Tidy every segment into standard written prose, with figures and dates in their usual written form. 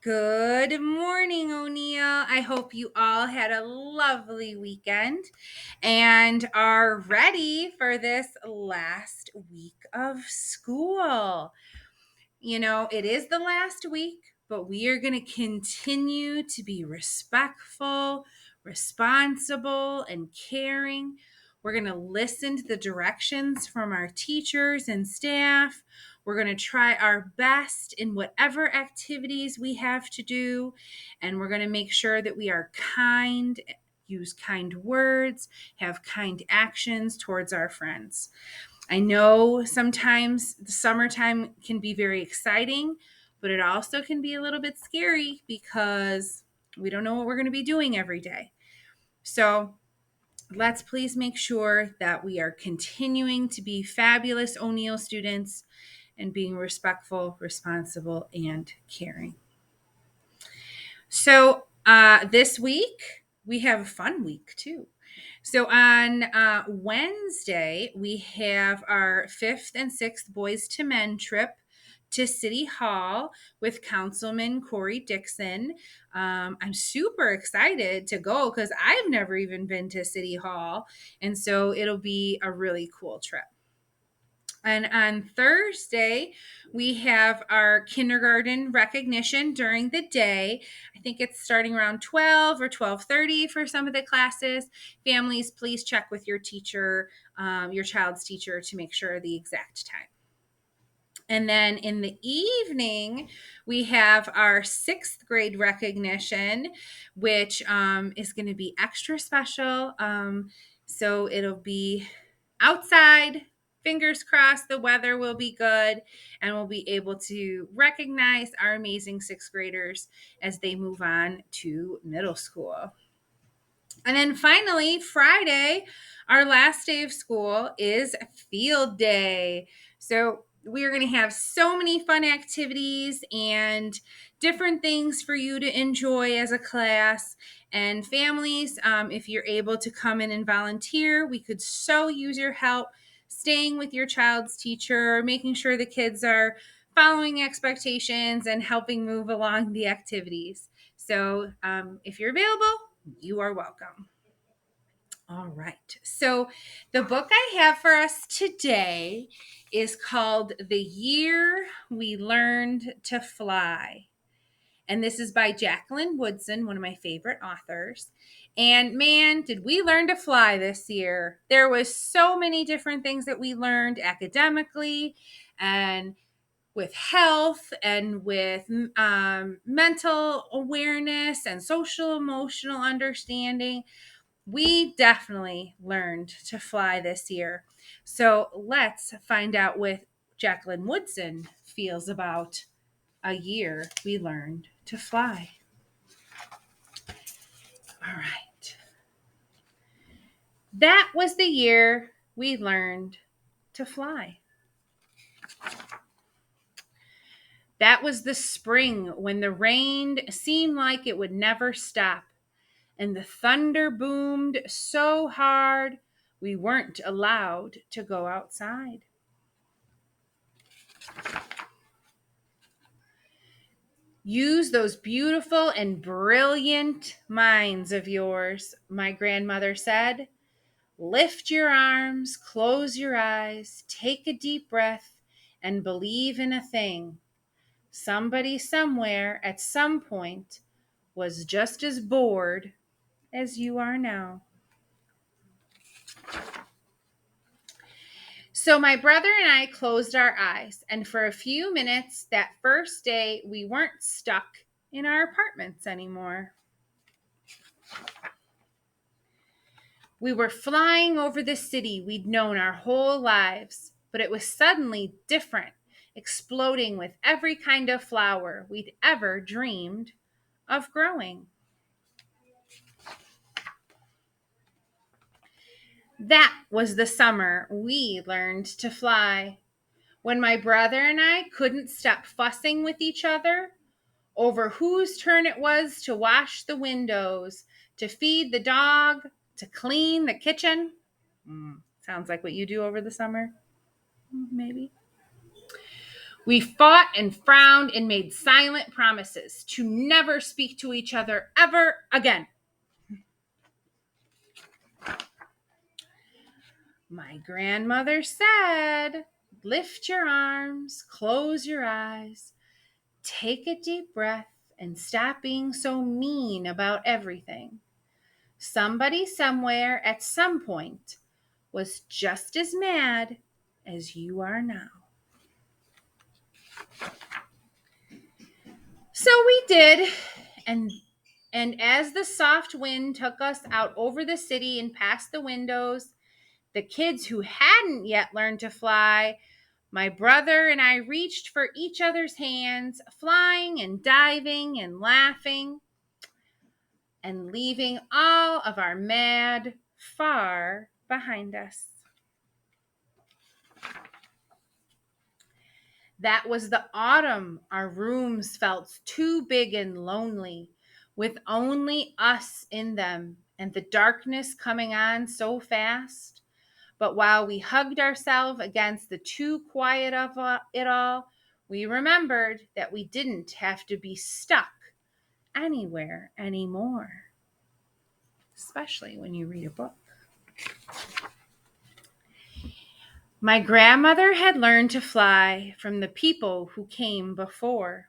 Good morning, O'Neill. I hope you all had a lovely weekend and are ready for this last week of school. It is the last week, but we are going to continue to be respectful, responsible, and caring. We're going to listen to the directions from our teachers and staff. We're going to try our best in whatever activities we have to do. And we're going to make sure that we are kind, use kind words, have kind actions towards our friends. I know sometimes the summertime can be very exciting, but it also can be a little bit scary because we don't know what we're going to be doing every day. So let's please make sure that we are continuing to be fabulous O'Neill students and being respectful, responsible, and caring. So this week, we have a fun week too. So on Wednesday, we have our 5th and 6th Boys to Men trip to City Hall with Councilman Corey Dixon. I'm super excited to go because I've never even been to City Hall. And so it'll be a really cool trip. And on Thursday, we have our kindergarten recognition during the day. I think it's starting around 12 or 12:30 for some of the classes. Families, please check with your teacher, your child's teacher, to make sure the exact time. And then in the evening, we have our 6th grade recognition, which is going to be extra special. So it'll be outside. Fingers crossed the weather will be good and we'll be able to recognize our amazing 6th graders as they move on to middle school. And then finally, Friday, our last day of school is field day. So we are going to have so many fun activities and different things for you to enjoy as a class. And families, if you're able to come in and volunteer, we could so use your help staying with your child's teacher, making sure the kids are following expectations and helping move along the activities. So if you're available, you are welcome. All right. So the book I have for us today is called The Year We Learned to Fly. And this is by Jacqueline Woodson, one of my favorite authors. And man, did we learn to fly this year. There was so many different things that we learned academically and with health and with mental awareness and social emotional understanding. We definitely learned to fly this year. So let's find out what Jacqueline Woodson feels about a year we learned to fly. All right. That was the year we learned to fly. That was the spring when the rain seemed like it would never stop, and the thunder boomed so hard we weren't allowed to go outside. Use those beautiful and brilliant minds of yours, my grandmother said. Lift your arms, close your eyes, take a deep breath, and believe in a thing. Somebody somewhere at some point was just as bored as you are now. So my brother and I closed our eyes, and for a few minutes that first day, we weren't stuck in our apartments anymore. We were flying over the city we'd known our whole lives, but it was suddenly different, exploding with every kind of flower we'd ever dreamed of growing. That was the summer we learned to fly. When my brother and I couldn't stop fussing with each other over whose turn it was to wash the windows, to feed the dog, to clean the kitchen. Sounds like what you do over the summer, maybe. We fought and frowned and made silent promises to never speak to each other ever again. My grandmother said, lift your arms, close your eyes, take a deep breath, and stop being so mean about everything. Somebody somewhere at some point was just as mad as you are now. So we did, and as the soft wind took us out over the city and past the windows, the kids who hadn't yet learned to fly, my brother and I reached for each other's hands, flying and diving and laughing and leaving all of our mad far behind us. That was the autumn. Our rooms felt too big and lonely, with only us in them and the darkness coming on so fast. But while we hugged ourselves against the too quiet of it all, we remembered that we didn't have to be stuck anywhere anymore, especially when you read a book. My grandmother had learned to fly from the people who came before.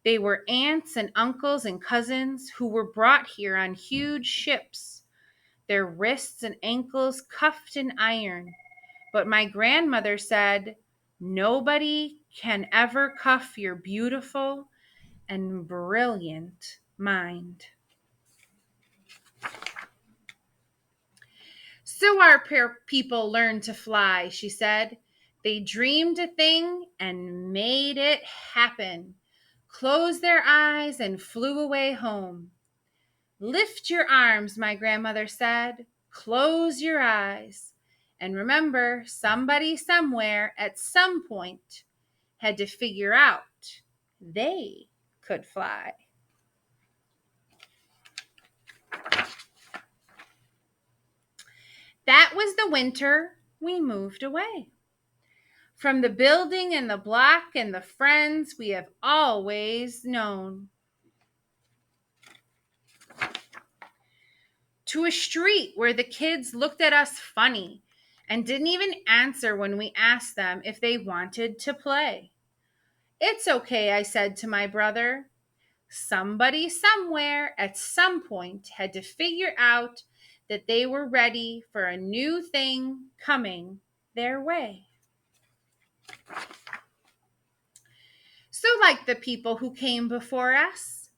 They were aunts and uncles and cousins who were brought here on huge ships, their wrists and ankles cuffed in iron. But my grandmother said, nobody can ever cuff your beautiful and brilliant mind. So our people learned to fly, she said. They dreamed a thing and made it happen. Closed their eyes and flew away home. Lift your arms, my grandmother said. Close your eyes. And remember, somebody somewhere at some point had to figure out they could fly. That was the winter we moved away. From the building and the block and the friends we have always known. To a street where the kids looked at us funny and didn't even answer when we asked them if they wanted to play. It's okay, I said to my brother. Somebody somewhere at some point had to figure out that they were ready for a new thing coming their way. So, like the people who came before us,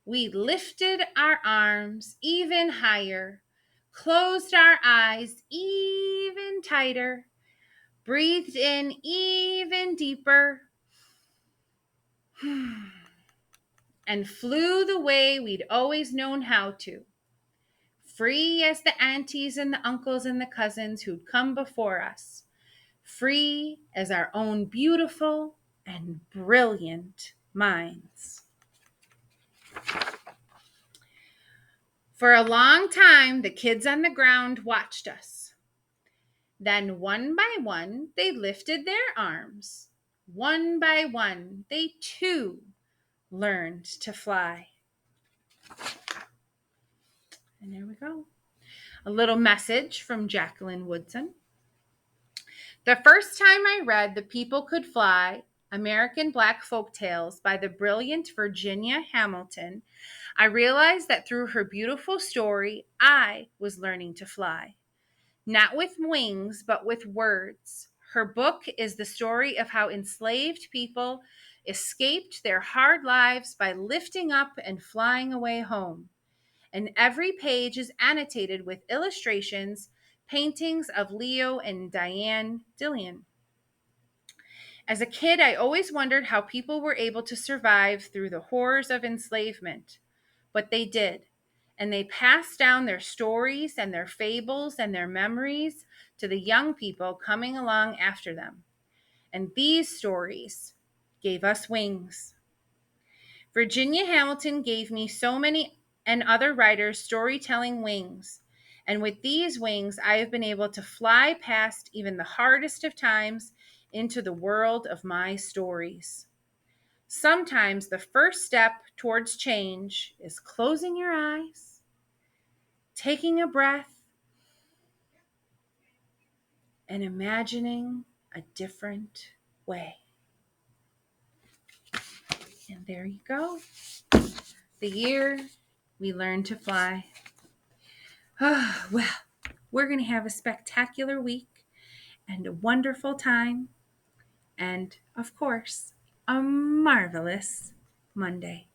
we lifted our arms even higher, closed our eyes even tighter, breathed in even deeper, and flew the way we'd always known how to. Free as the aunties and the uncles and the cousins who'd come before us. Free as our own beautiful and brilliant minds. For a long time, the kids on the ground watched us. Then one by one, they lifted their arms. One by one, they too learned to fly. And there we go. A little message from Jacqueline Woodson. The first time I read The People Could Fly, American Black Folk Tales by the brilliant Virginia Hamilton, I realized that through her beautiful story, I was learning to fly. Not with wings, but with words. Her book is the story of how enslaved people escaped their hard lives by lifting up and flying away home. And every page is annotated with illustrations, paintings of Leo and Diane Dillion. As a kid, I always wondered how people were able to survive through the horrors of enslavement, but they did. And they passed down their stories and their fables and their memories to the young people coming along after them. And these stories gave us wings. Virginia Hamilton gave me so many and other writers storytelling wings. And with these wings, I have been able to fly past even the hardest of times into the world of my stories. Sometimes the first step towards change is closing your eyes, taking a breath, and imagining a different way. And there you go. The year we learned to fly. Oh, well, we're going to have a spectacular week and a wonderful time. And of course, a marvelous Monday.